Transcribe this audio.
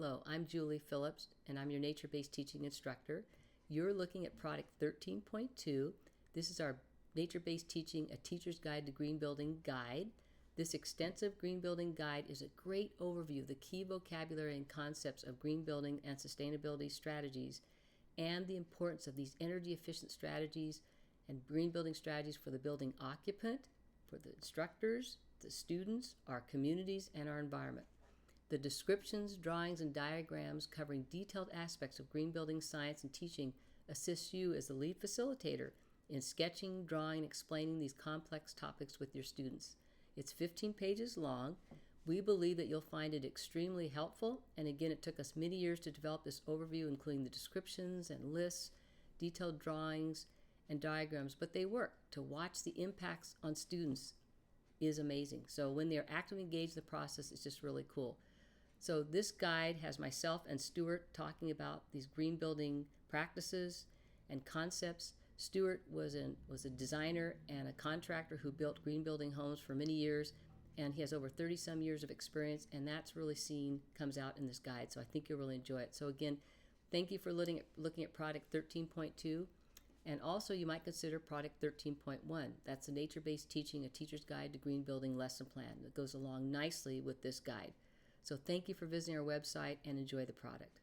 Hello, I'm Julie Phillips, and I'm your nature-based teaching instructor. You're looking at product 13.2. This is our nature-based teaching, a teacher's guide to green building guide. This extensive green building guide is a great overview of the key vocabulary and concepts of green building and sustainability strategies, and the importance of these energy efficient strategies and green building strategies for the building occupant, for the instructors, the students, our communities, and our environment. The descriptions, drawings, and diagrams covering detailed aspects of green building science and teaching assists you as the lead facilitator in sketching, drawing, and explaining these complex topics with your students. It's 15 pages long. We believe that you'll find it extremely helpful, and again, it took us many years to develop this overview, including the descriptions and lists, detailed drawings, and diagrams, but they work. To watch the impacts on students is amazing. So when they're actively engaged in the process, it's just really cool. So this guide has myself and Stuart talking about these green building practices and concepts. Stuart was a designer and a contractor who built green building homes for many years, and he has over 30 some years of experience, and that's really comes out in this guide. So I think you'll really enjoy it. So again, thank you for looking at product 13.2. And also you might consider product 13.1. That's a nature-based teaching, a teacher's guide to green building lesson plan that goes along nicely with this guide. So thank you for visiting our website and enjoy the product.